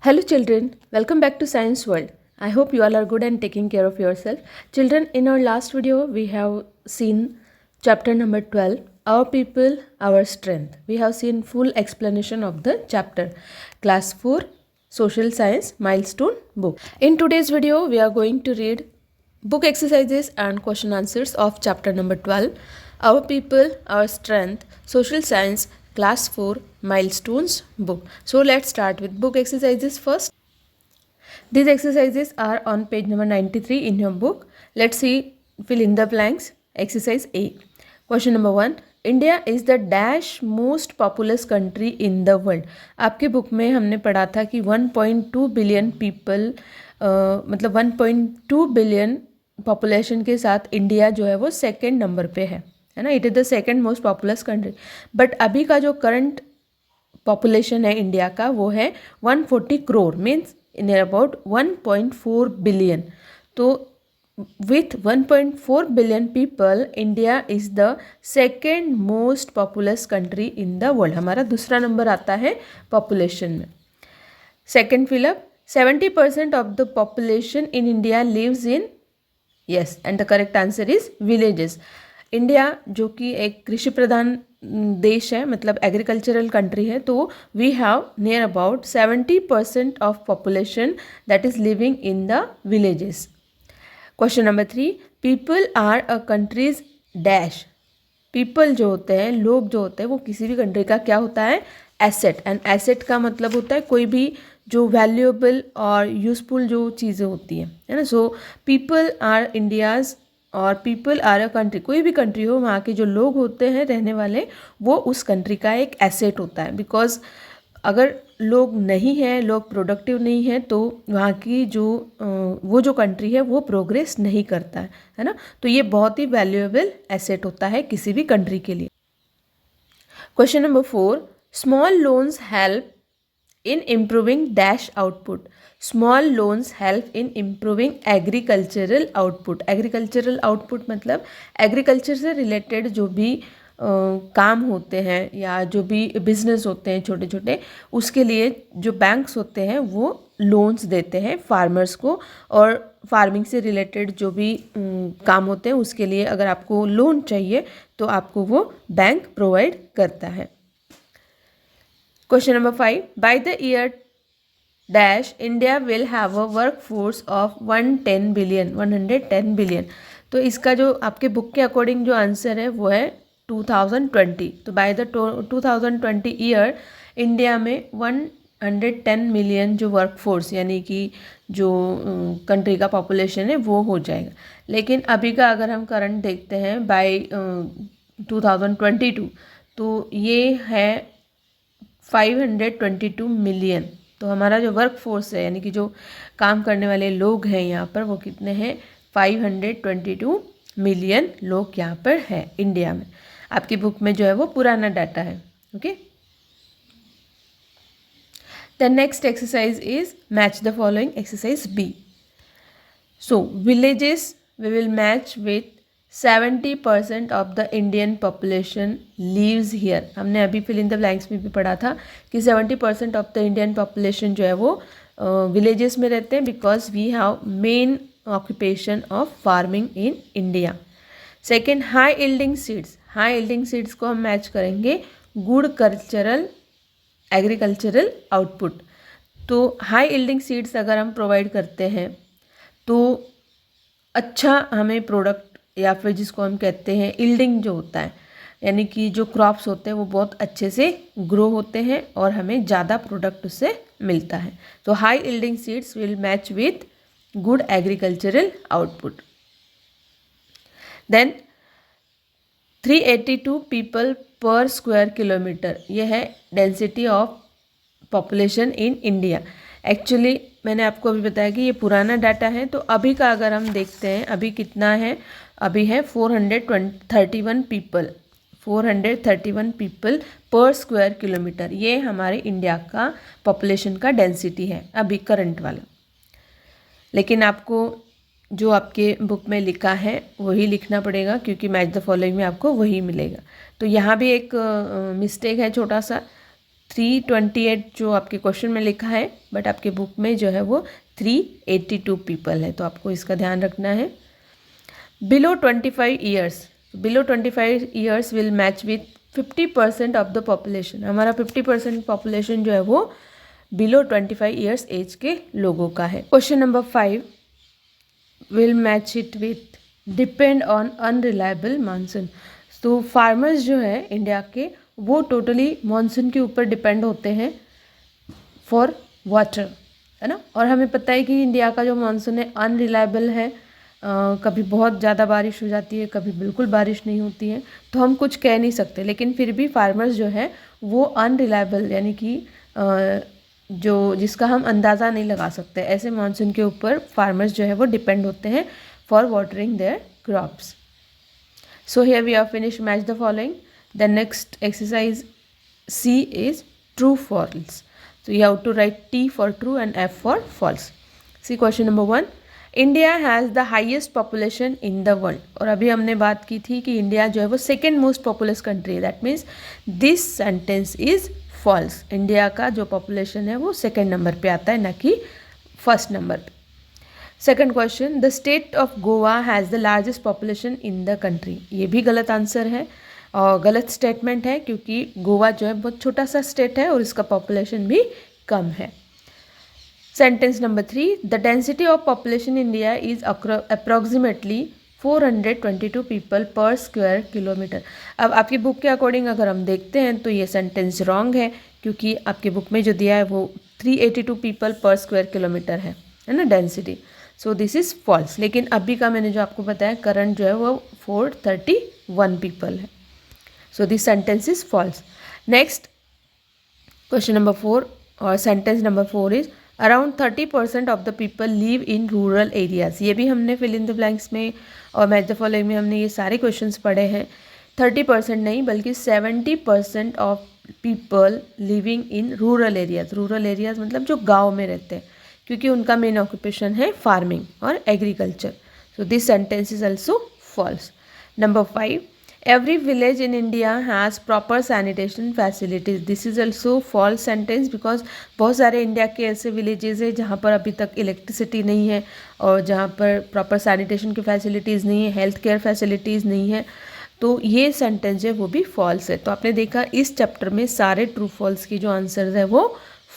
Hello children, welcome back to Science World. I hope you all are good and taking care of yourself. Children, in our last video we have seen chapter number 12, Our People, Our Strength. We have seen full explanation of the chapter. Class 4, Social Science Milestone book. In today's video we are going to read book exercises and question answers of chapter number 12, Our People, Our Strength, Social Science Class 4 Milestones book. So let's start with book exercises first. These exercises are on page number 93 in your book. Let's see, fill in the blanks. Exercise A. Question number 1. India is the dash most populous country in the world. आपके book में हमने पढ़ा था कि 1.2 billion people मतलब 1.2 billion population के साथ India जो है वो सेकेंड नंबर पे है ना. It is the second most populous country. But अभी का जो करंट पॉपुलेशन है इंडिया का वो है 140 crore means in about 1.4 billion. तो with 1.4 billion people India is the second most populous country in the world. हमारा दूसरा नंबर आता है पॉपुलेशन में. Second fill up 70% of the population in India lives in yes and the correct answer is villages. India जो कि एक कृषि प्रधान देश है मतलब एग्रीकल्चरल कंट्री है, तो we have near about 70% of population that is living in the villages. Question number 3. People are a countries dash. People जो होते हैं, लोग जो होते हैं, वो किसी भी कंट्री का क्या होता है? एसेट. एंड एसेट का मतलब होता है कोई भी जो वैल्यूएबल और यूजफुल जो चीज़ें होती हैं, है ना. सो पीपल आर इंडियाज़ और पीपल आर अ कंट्री. कोई भी कंट्री हो, वहाँ के जो लोग होते हैं रहने वाले, वो उस कंट्री का एक एसेट होता है. बिकॉज अगर लोग नहीं हैं, लोग प्रोडक्टिव नहीं हैं, तो वहाँ की जो वो जो कंट्री है वो प्रोग्रेस नहीं करता है ना. तो ये बहुत ही वैल्यूएबल एसेट होता है किसी भी कंट्री के लिए. Question number 4. Small loans help in improving dash output. Small loans help in improving agricultural output. Agricultural output मतलब एग्रीकल्चर से रिलेटेड जो भी काम होते हैं या जो भी बिजनेस होते हैं छोटे छोटे, उसके लिए जो बैंक्स होते हैं वो लोन्स देते हैं फार्मर्स को. और फार्मिंग से रिलेटेड जो भी काम होते हैं उसके लिए अगर आपको लोन चाहिए तो आपको वो बैंक प्रोवाइड करता है. Question number 5. By the year dash, India will have a workforce of 110 billion. 110 billion. तो इसका जो आपके बुक के अकॉर्डिंग जो आंसर है वो है 2020. तो बाय द 2020 ईयर इंडिया में 110 मिलियन जो वर्कफोर्स यानी कि जो कंट्री का पॉपुलेशन है वो हो जाएगा. लेकिन अभी का अगर हम करंट देखते हैं बाय 2022 तो ये है 522 मिलियन. तो हमारा जो वर्क फोर्स है यानी कि जो काम करने वाले लोग हैं यहाँ पर वो कितने हैं? 522 मिलियन लोग यहाँ पर है इंडिया में. आपकी बुक में जो है वो पुराना डाटा है. Okay. The next exercise is match the following. Exercise B. So villages we will match with 70% of the Indian population lives here. हमने अभी फिल इन द ब्लैंक्स में भी पढ़ा था कि 70% ऑफ द इंडियन पॉपुलेशन जो है वो विलेजेस में रहते हैं because we have main occupation of farming in India. Second, high yielding seeds. High yielding seeds को हम मैच करेंगे गुड कल्चरल एग्रीकल्चरल आउटपुट. तो हाई यील्डिंग सीड्स अगर हम प्रोवाइड करते हैं तो अच्छा हमें प्रोडक्ट या फिर जिसको हम कहते हैं यील्डिंग जो होता है यानी कि जो क्रॉप्स होते हैं वो बहुत अच्छे से ग्रो होते हैं और हमें ज़्यादा प्रोडक्ट उससे मिलता है. तो high yielding seeds will match with good agricultural output. Then 382 people पर स्क्वायर किलोमीटर. ये है density of population in India. Actually मैंने आपको अभी बताया कि ये पुराना डाटा है. तो अभी का अगर हम देखते हैं अभी कितना है, अभी है 431 पीपल. 431 पीपल पर स्क्वायर किलोमीटर. ये हमारे इंडिया का पॉपुलेशन का डेंसिटी है अभी करंट वाला. लेकिन आपको जो आपके बुक में लिखा है वही लिखना पड़ेगा क्योंकि मैच द फॉलोइंग में आपको वही मिलेगा. तो यहाँ भी एक मिस्टेक है छोटा सा. 328 जो आपके क्वेश्चन में लिखा है, बट आपके बुक में जो है वो 382 पीपल है, तो आपको इसका ध्यान रखना है। Below 25 years, below 25 years will match with 50% of the population. हमारा 50% पॉपुलेशन जो है वो बिलो 25 ईयर्स एज के लोगों का है। Question number 5, will match it with depend on unreliable monsoon. तो फार्मर्स जो है इंडिया के वो टोटली मानसून के ऊपर डिपेंड होते हैं फॉर वाटर, है ना। और हमें पता है कि इंडिया का जो मानसून है अनरिलायबल है, कभी बहुत ज़्यादा बारिश हो जाती है, कभी बिल्कुल बारिश नहीं होती है, तो हम कुछ कह नहीं सकते। लेकिन फिर भी फार्मर्स जो है वो अनरिलायबल यानी कि जो जिसका हम अंदाज़ा नहीं लगा सकते, ऐसे मानसून के ऊपर फार्मर्स जो है वो डिपेंड होते हैं for watering their crops. So here we are finish match the following. The next exercise C is true false. So you have to write T for true and F for false. See question number 1. India has the highest population in the world. और अभी हमने बात की थी कि India जो है वो सेकेंड मोस्ट पॉपुलस कंट्री है। That means this sentence is false. India का जो पॉपुलेशन है वो सेकेंड नंबर पे आता है, ना कि फर्स्ट नंबर पे। Second question, the state of Goa has the largest population in the country. ये भी गलत आंसर है और गलत स्टेटमेंट है, क्योंकि गोवा जो है बहुत छोटा सा स्टेट है और इसका पॉपुलेशन भी कम है। Sentence number 3, the density of population India is approximately 422 people पर स्क्वायर किलोमीटर। अब आपकी बुक के अकॉर्डिंग अगर हम देखते हैं तो ये सेंटेंस रॉन्ग है, क्योंकि आपकी बुक में जो दिया है वो 382 पीपल पर स्क्वायर किलोमीटर है ना density. So this is false. लेकिन अभी का मैंने जो आपको बताया करंट जो है वो 431 पीपल है। So this sentence is false. Next, question number 4 or sentence number 4 is around 30% of the people live in rural areas. ये भी हमने fill in the blanks में और match the following में हमने ये सारे questions पढ़े हैं। 30% नहीं बल्कि 70% of people living in rural areas. Rural areas मतलब जो गाँव में रहते हैं, क्योंकि उनका main occupation है farming और agriculture. So this sentence is also false. Number 5. Every village in India has proper sanitation facilities. This is also false sentence because बहुत सारे इंडिया के ऐसे villages हैं जहाँ पर अभी तक इलेक्ट्रिसिटी नहीं है और जहाँ पर प्रॉपर सैनिटेशन की फैसिलिटीज़ नहीं है, हेल्थ केयर फैसिलिटीज़ नहीं है, तो ये सेंटेंस है वो भी फॉल्स है। तो आपने देखा इस चैप्टर में सारे ट्रू फॉल्स की जो आंसर्स है वो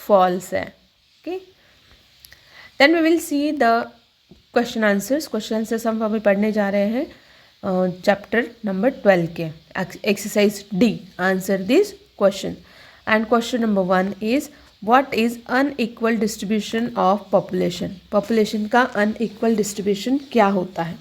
फॉल्स है। Okay, then we will see the question answers. Question answers हम अभी पढ़ने जा रहे हैं चैप्टर नंबर 12 के। Exercise D, answer this question. And question number 1 is what is unequal distribution of population. Population का अनइक्वल डिस्ट्रीब्यूशन क्या होता है।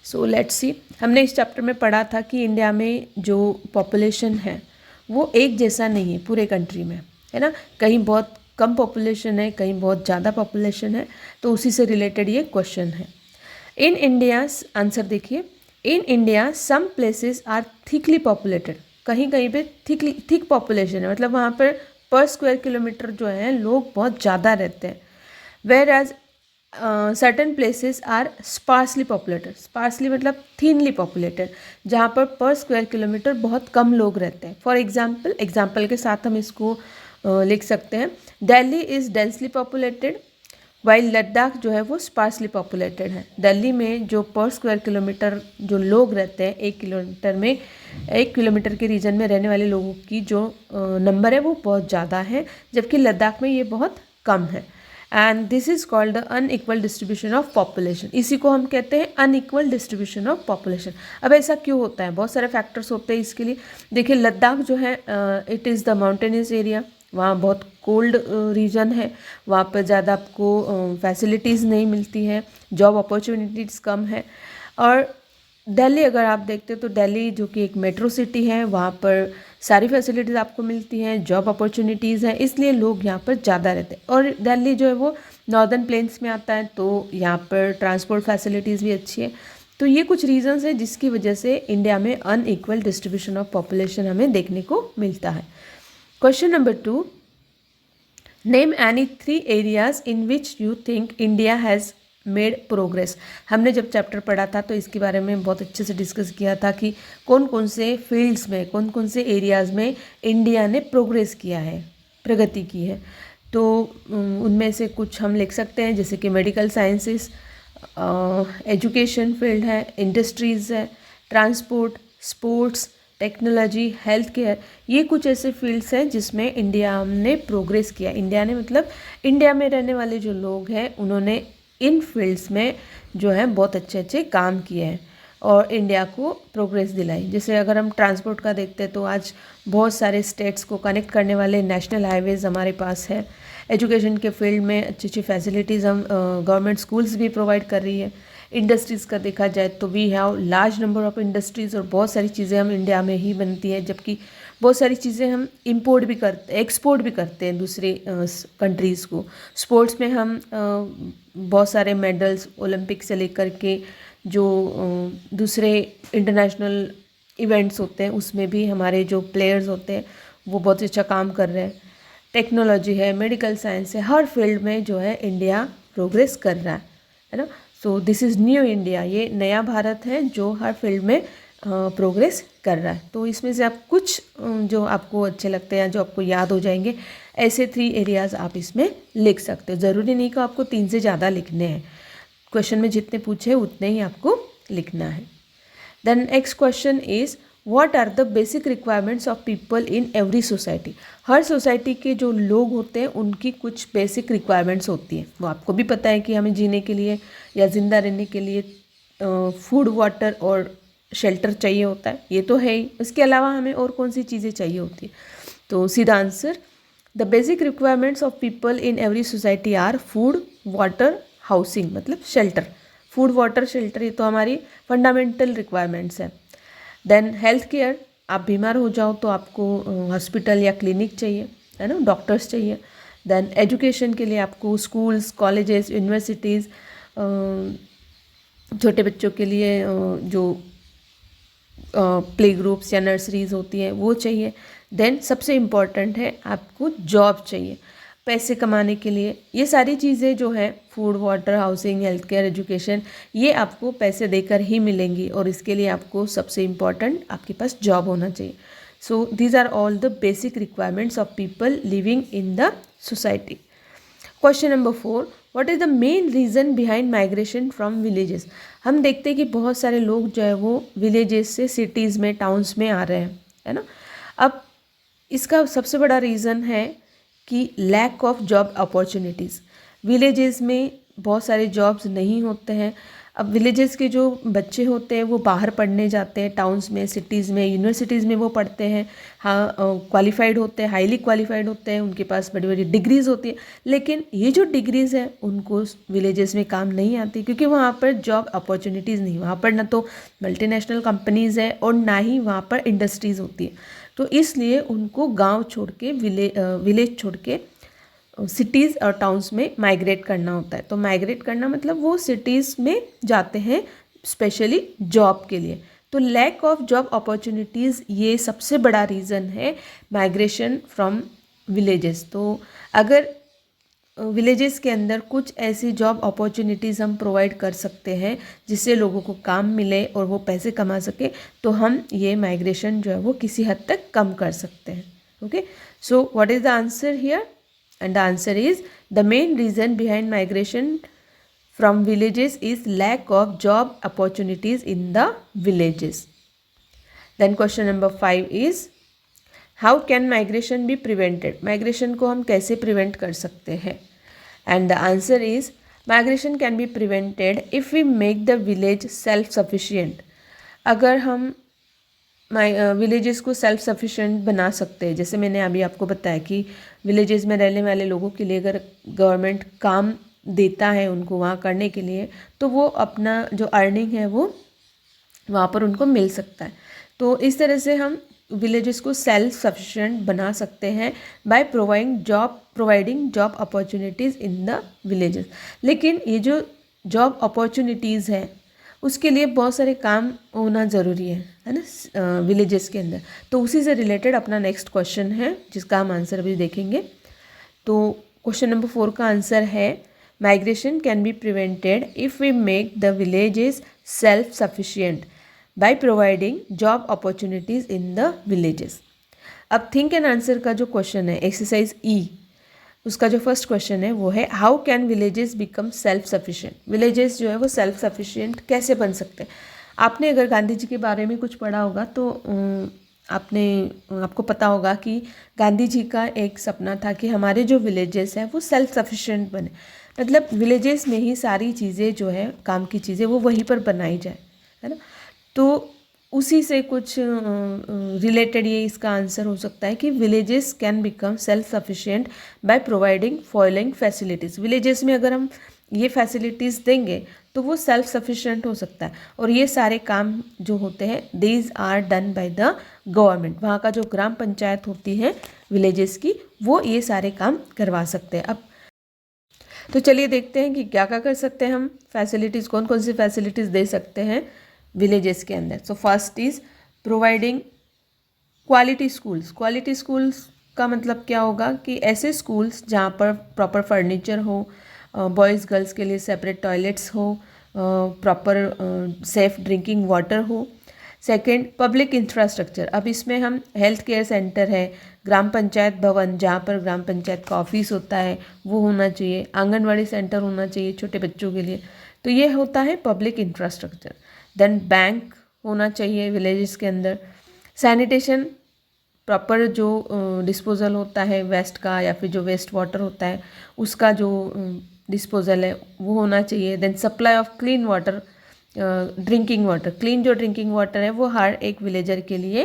सो लेट्स सी, हमने इस चैप्टर में पढ़ा था कि इंडिया में जो पॉपुलेशन है वो एक जैसा नहीं है पूरे कंट्री में, है ना। कहीं बहुत कम पॉपुलेशन है, कहीं बहुत ज़्यादा पॉपुलेशन है, तो उसी से रिलेटेड ये क्वेश्चन है। इन इंडिया, आंसर देखिए, in India some places are thickly populated. कहीं कहीं पे थिक पॉपुलेशन है, मतलब वहाँ पर स्क्वायर किलोमीटर जो है लोग बहुत ज़्यादा रहते हैं। Whereas certain places are sparsely populated. Sparsely मतलब थिनली पॉपुलेटेड, जहाँ पर स्क्वायर किलोमीटर बहुत कम लोग रहते हैं। फॉर एग्जाम्पल के साथ हम इसको लिख सकते हैं, Delhi is densely populated while Ladakh जो है वो स्पार्सली पॉपुलेटेड है। दिल्ली में जो पर स्क्वायर किलोमीटर जो लोग रहते हैं, 1 किलोमीटर के रीजन में रहने वाले लोगों की जो नंबर है वो बहुत ज़्यादा है, जबकि लद्दाख में ये बहुत कम है। And this is called the unequal distribution of population. इसी को हम कहते हैं अनइक्वल डिस्ट्रीब्यूशन ऑफ पॉपुलेशन। अब ऐसा क्यों होता है, बहुत सारे फैक्टर्स होते हैं इसके लिए। देखिए लद्दाख जो है it is the mountainous area, वहाँ बहुत कोल्ड रीजन है, वहाँ पर ज़्यादा आपको फैसिलिटीज़ नहीं मिलती हैं, जॉब अपॉर्चुनिटीज़ कम है। और दिल्ली अगर आप देखते हो तो दिल्ली जो कि एक मेट्रो सिटी है, वहाँ पर सारी फैसिलिटीज़ आपको मिलती हैं, जॉब अपॉर्चुनिटीज़ हैं, इसलिए लोग यहाँ पर ज़्यादा रहते हैं। और दिल्ली जो है वो नॉर्दर्न प्लेन्स में आता है, तो यहाँ पर ट्रांसपोर्ट फैसिलिटीज़ भी अच्छी है। तो ये कुछ रीजंस है जिसकी वजह से इंडिया में अनइक्वल डिस्ट्रीब्यूशन ऑफ पॉपुलेशन हमें देखने को मिलता है। Question number 2, name any 3 areas in which you think India has made progress. हमने जब चैप्टर पढ़ा था तो इसके बारे में बहुत अच्छे से डिस्कस किया था कि कौन कौन से फील्ड्स में, कौन कौन से एरियाज़ में इंडिया ने प्रोग्रेस किया है। प्रगति की है। तो उनमें से कुछ हम लिख सकते हैं, जैसे कि मेडिकल साइंसेस, एजुकेशन फील्ड है, इंडस्ट्रीज़ है, transport, sports, technology, health care. ये कुछ ऐसे फील्ड्स हैं जिसमें इंडिया ने प्रोग्रेस किया। इंडिया ने मतलब इंडिया में रहने वाले जो लोग हैं उन्होंने इन फील्ड्स में जो है बहुत अच्छे अच्छे काम किए हैं और इंडिया को प्रोग्रेस दिलाई। जैसे अगर हम ट्रांसपोर्ट का देखते हैं तो आज बहुत सारे स्टेट्स को कनेक्ट करने वाले नेशनल हाईवेज़ हमारे पास है। एजुकेशन के फील्ड में अच्छी अच्छी फैसिलिटीज़ हम गवर्नमेंट स्कूल्स भी प्रोवाइड कर रही है। इंडस्ट्रीज़ का देखा जाए तो we have large number of industries और बहुत सारी चीज़ें हम इंडिया में ही बनती है, जबकि बहुत सारी चीज़ें हम इंपोर्ट भी करते, एक्सपोर्ट भी करते हैं दूसरे कंट्रीज़ को। स्पोर्ट्स में हम बहुत सारे मेडल्स ओलंपिक से लेकर के जो दूसरे इंटरनेशनल इवेंट्स होते हैं उसमें भी हमारे जो प्लेयर्स होते हैं वो बहुत अच्छा काम कर रहे हैं। टेक्नोलॉजी है, मेडिकल साइंस है, हर फील्ड में जो है इंडिया प्रोग्रेस कर रहा है ना। सो दिस इज़ न्यू इंडिया, ये नया भारत है जो हर फील्ड में प्रोग्रेस कर रहा है। तो इसमें से आप कुछ जो आपको अच्छे लगते हैं, जो आपको याद हो जाएंगे, ऐसे 3 एरियाज़ आप इसमें लिख सकते हो। ज़रूरी नहीं कि आपको 3 से ज़्यादा लिखने हैं, क्वेश्चन में जितने पूछे उतने ही आपको लिखना है। Then next question is what are the basic requirements of people in every society. हर सोसाइटी के जो लोग होते हैं उनकी कुछ बेसिक रिक्वायरमेंट्स होती हैं। वो आपको भी पता है कि हमें जीने के लिए या ज़िंदा रहने के लिए फूड, वाटर और शेल्टर चाहिए होता है, ये तो है ही। इसके अलावा हमें और कौन सी चीज़ें चाहिए होती है? तो सीधा answer, the basic requirements of people in every society are food, water, housing, मतलब शेल्टर। फूड, वाटर, शेल्टर ये तो हमारी फंडामेंटल रिक्वायरमेंट्स हैं। देन हेल्थ केयर, आप बीमार हो जाओ तो आपको हॉस्पिटल या क्लिनिक चाहिए, है ना, डॉक्टर्स चाहिए। देन एजुकेशन के लिए आपको स्कूल्स, कॉलेजेस, यूनिवर्सिटीज़, छोटे बच्चों के लिए जो प्ले ग्रुप्स या नर्सरीज़ होती हैं वो चाहिए। देन सबसे इम्पॉर्टेंट है आपको जॉब चाहिए पैसे कमाने के लिए। ये सारी चीज़ें जो है food, water, housing, health care, education, ये आपको पैसे देकर ही मिलेंगी और इसके लिए आपको सबसे इम्पॉर्टेंट आपके पास जॉब होना चाहिए। So these are all the basic requirements of people living in the society. Question number 4, what is the main reason behind migration from villages. हम देखते हैं कि बहुत सारे लोग जो है वो विलेजेस से सिटीज़ में, टाउन्स में आ रहे हैं, है ना। अब इसका सबसे बड़ा रीज़न है कि lack of job opportunities. Villages में बहुत सारे जॉब्स नहीं होते हैं। अब विलेजेस के जो बच्चे होते हैं वो बाहर पढ़ने जाते हैं, टाउन्स में, सिटीज़ में, यूनिवर्सिटीज़ में वो पढ़ते हैं। हाँ, क्वालिफाइड होते हैं, हाईली क्वालिफाइड होते हैं, उनके पास बड़ी बड़ी डिग्रीज़ होती है। लेकिन ये जो डिग्रीज़ हैं उनको विलेजेस में काम नहीं आती, क्योंकि वहाँ पर जॉब अपॉर्चुनिटीज़ नहीं, वहाँ पर ना तो मल्टीनेशनल कंपनीज़ है और ना ही वहाँ पर इंडस्ट्रीज़ होती है। तो इसलिए उनको गाँव छोड़ के, विलेज छोड़ के सिटीज़ और टाउन्स में माइग्रेट करना होता है। तो माइग्रेट करना मतलब वो सिटीज़ में जाते हैं स्पेशली जॉब के लिए। तो लैक ऑफ जॉब अपॉर्चुनिटीज़ ये सबसे बड़ा रीज़न है माइग्रेशन फ्रॉम विलेजेस। तो अगर विलेजेस के अंदर कुछ ऐसी जॉब अपॉर्चुनिटीज़ हम प्रोवाइड कर सकते हैं जिससे लोगों को काम मिले और वो पैसे कमा सके, तो हम ये माइग्रेशन जो है वो किसी हद तक कम कर सकते हैं। Okay, so what is the answer here? And the answer is the main reason behind migration from villages is lack of job opportunities in the villages. Then question number 5 is how can migration be prevented? Migration को हम कैसे prevent कर सकते हैं? And the answer is migration can be prevented if we make the village self-sufficient. अगर हम villages को self sufficient बना सकते हैं, जैसे मैंने अभी आपको बताया कि विलेजेस में रहने वाले लोगों के लिए अगर गवर्नमेंट काम देता है उनको वहाँ करने के लिए, तो वो अपना जो अर्निंग है वो वहाँ पर उनको मिल सकता है। तो इस तरह से हम विलेजेस को सेल्फ सफिशिएंट बना सकते हैं bye providing job opportunities in the villages. लेकिन ये जो जॉब अपॉर्चुनिटीज़ हैं उसके लिए बहुत सारे काम होना ज़रूरी है ना, विलेजेस के अंदर। तो उसी से रिलेटेड अपना नेक्स्ट क्वेश्चन है जिसका हम आंसर अभी देखेंगे। तो क्वेश्चन नंबर 4 का आंसर है migration can be prevented if we make the villages self sufficient by providing job opportunities in the villages. अब थिंक एंड आंसर का जो क्वेश्चन है एक्सरसाइज ई, उसका जो फर्स्ट क्वेश्चन है वो है how can villages become self sufficient. Villages जो है वो सेल्फ सफिशिएंट कैसे बन सकते हैं। आपने अगर गांधी जी के बारे में कुछ पढ़ा होगा तो आपको पता होगा कि गांधी जी का एक सपना था कि हमारे जो विलेजेस हैं वो सेल्फ सफिशिएंट बने, मतलब विलेजेस में ही सारी चीज़ें जो है काम की चीज़ें वो वहीं पर बनाई जाए, है ना। तो उसी से कुछ रिलेटेड ये इसका आंसर हो सकता है कि villages can become self sufficient by providing following facilities. Villages में अगर हम ये फैसिलिटीज़ देंगे तो वो सेल्फ सफिशिएंट हो सकता है, और ये सारे काम जो होते हैं these are done by the government. वहाँ का जो ग्राम पंचायत होती है विलेजेस की, वो ये सारे काम करवा सकते हैं। अब तो चलिए देखते हैं कि क्या क्या कर सकते हैं हम, फैसिलिटीज़ कौन कौन सी फैसिलिटीज़ दे सकते हैं विलेजेस के अंदर। So first is providing quality schools. Quality schools का मतलब क्या होगा कि ऐसे स्कूल्स जहाँ पर प्रॉपर फर्नीचर हो, बॉयज़ गर्ल्स के लिए सेपरेट टॉयलेट्स हो, प्रॉपर सेफ ड्रिंकिंग वाटर हो। Second, public infrastructure. अब इसमें हम हेल्थ केयर सेंटर है, ग्राम पंचायत भवन जहाँ पर ग्राम पंचायत का ऑफिस होता है वो होना चाहिए, आंगनवाड़ी सेंटर होना चाहिए छोटे बच्चों के लिए, तो ये होता है पब्लिक इंफ्रास्ट्रक्चर। देन बैंक होना चाहिए विलेजेस के अंदर। सैनिटेशन, प्रॉपर जो डिस्पोजल होता है वेस्ट का या फिर जो वेस्ट वाटर होता है उसका जो डिस्पोजल है वो होना चाहिए। Then supply of clean water, drinking water, clean जो ड्रिंकिंग वाटर है वो हर एक विलेजर के लिए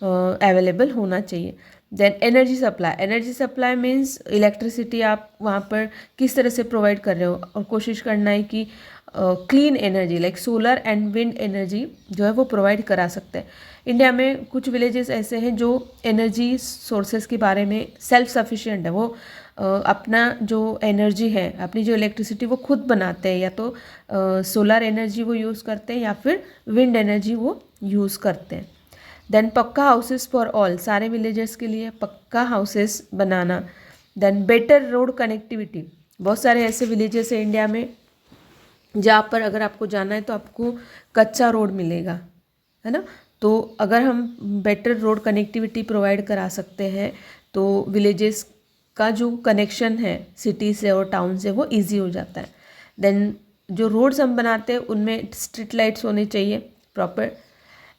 अवेलेबल होना चाहिए। Then energy supply, energy supply means electricity आप वहाँ पर किस तरह से प्रोवाइड कर रहे हो, और कोशिश करना है कि clean energy like solar and wind energy जो है वो प्रोवाइड करा सकते हैं। इंडिया में कुछ विलेजेस ऐसे हैं जो एनर्जी सोर्सेज के बारे में सेल्फ सफिशिएंट है, वो अपना जो एनर्जी है, अपनी जो इलेक्ट्रिसिटी वो खुद बनाते हैं, या तो सोलर एनर्जी वो यूज़ करते हैं या फिर विंड एनर्जी वो यूज़ करते हैं। देन पक्का हाउसेस फॉर ऑल, सारे विलेजर्स के लिए पक्का हाउसेस बनाना। देन बेटर रोड कनेक्टिविटी, बहुत सारे ऐसे विलेजेस हैं इंडिया में जहाँ पर अगर आपको जाना है तो आपको कच्चा रोड मिलेगा, है ना। तो अगर हम बेटर रोड कनेक्टिविटी प्रोवाइड करा सकते हैं तो विलेजेस का जो कनेक्शन है सिटी से और टाउन से वो इजी हो जाता है। देन जो रोड्स हम बनाते हैं उनमें स्ट्रीट लाइट्स होने चाहिए proper.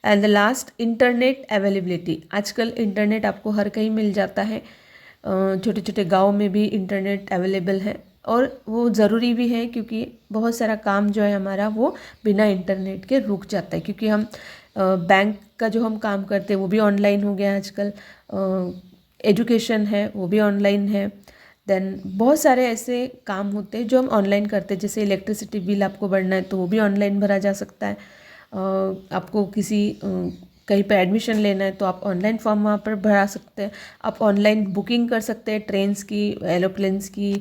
And the last, internet availability. आजकल इंटरनेट आपको हर कहीं मिल जाता है, छोटे छोटे गांव में भी इंटरनेट अवेलेबल है, और वो ज़रूरी भी है क्योंकि बहुत सारा काम जो है हमारा वो बिना इंटरनेट के रुक जाता है, क्योंकि हम बैंक का जो हम काम करते हैं वो भी ऑनलाइन हो गया है आजकल, एजुकेशन है वो भी ऑनलाइन है। देन बहुत सारे ऐसे काम होते हैं जो हम ऑनलाइन करते हैं, जैसे इलेक्ट्रिसिटी बिल आपको भरना है तो वो भी ऑनलाइन भरा जा सकता है। आपको किसी कहीं पर एडमिशन लेना है तो आप ऑनलाइन फॉर्म वहाँ पर भरा सकते हैं। आप ऑनलाइन बुकिंग कर सकते हैं ट्रेन्स की, एरोप्लेन्स की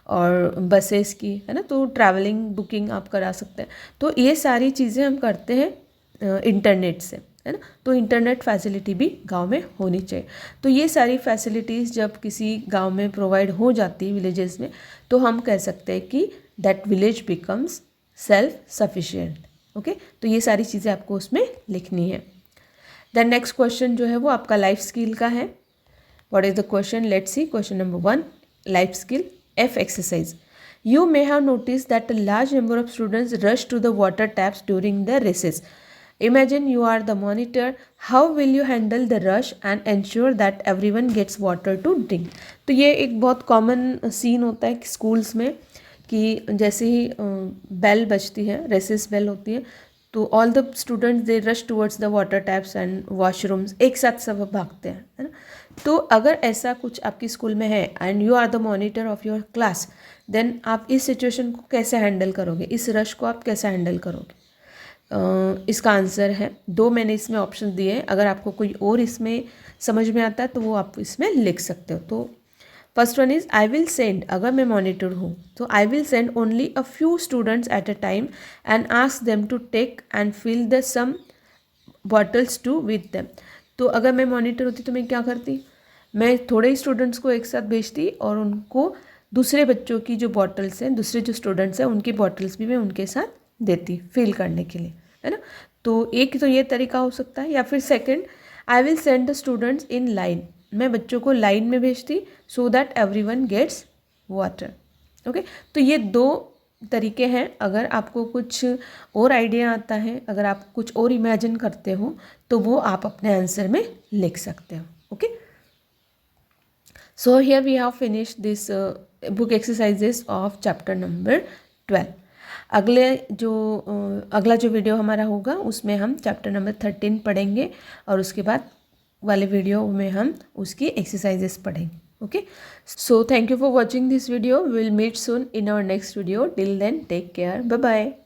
और बसेस की, है ना, तो ट्रैवलिंग बुकिंग आप करा सकते हैं। तो ये सारी चीज़ें हम करते हैं इंटरनेट से, है ना। तो इंटरनेट फैसिलिटी भी गांव में होनी चाहिए। तो ये सारी फैसिलिटीज़ जब किसी गांव में प्रोवाइड हो जाती है विलेजेस में, तो हम कह सकते हैं कि that village becomes self sufficient. Okay, तो ये सारी चीज़ें आपको उसमें लिखनी है। देन नेक्स्ट क्वेश्चन जो है वो आपका लाइफ स्किल का है। What is the question, let's see. Question number 1, life skill F exercise. You may have noticed that a large number of students rush to the water taps during the recess. Imagine you are the monitor. How will you handle the rush and ensure that everyone gets water to drink? तो ये एक बहुत common scene होता है schools में कि जैसे ही bell बजती है, रेसेस बेल होती है, तो all the students they rush towards the water taps and washrooms, एक साथ सब भागते हैं, है ना। तो अगर ऐसा कुछ आपकी स्कूल में है and you are the monitor of your class, then आप इस सिचुएशन को कैसे हैंडल करोगे, इस रश को आप कैसे हैंडल करोगे। इसका आंसर है 2, मैंने इसमें ऑप्शन दिए हैं। अगर आपको कोई और इसमें समझ में आता है तो वो आप इसमें लिख सकते हो। तो first one is I will send, अगर मैं मॉनिटर हूँ तो I will send only a few students at a time and ask them to take and fill the some bottles to with them. तो अगर मैं मॉनिटर होती तो मैं क्या करती, मैं थोड़े ही स्टूडेंट्स को एक साथ भेजती और उनको दूसरे बच्चों की जो बॉटल्स हैं, दूसरे जो स्टूडेंट्स हैं उनकी बॉटल्स भी मैं उनके साथ देती फिल करने के लिए, है ना। तो एक तो ये तरीका हो सकता है, या फिर second, I will send the students in line. मैं बच्चों को लाइन में भेजती so that everyone gets water. Okay, तो ये 2 तरीके हैं। अगर आपको कुछ और आइडिया आता है, अगर आप कुछ और इमेजिन करते हो तो वो आप अपने आंसर में लिख सकते हो। Okay, so here we have finished this book exercises of chapter number 12। अगला जो वीडियो हमारा होगा उसमें हम चैप्टर नंबर 13 पढ़ेंगे और उसके बाद वाले वीडियो में हम उसकी एक्सरसाइजेस पढ़ेंगे। Okay, so thank you for watching this video. We will meet soon in our next video. Till then, take care. Bye bye.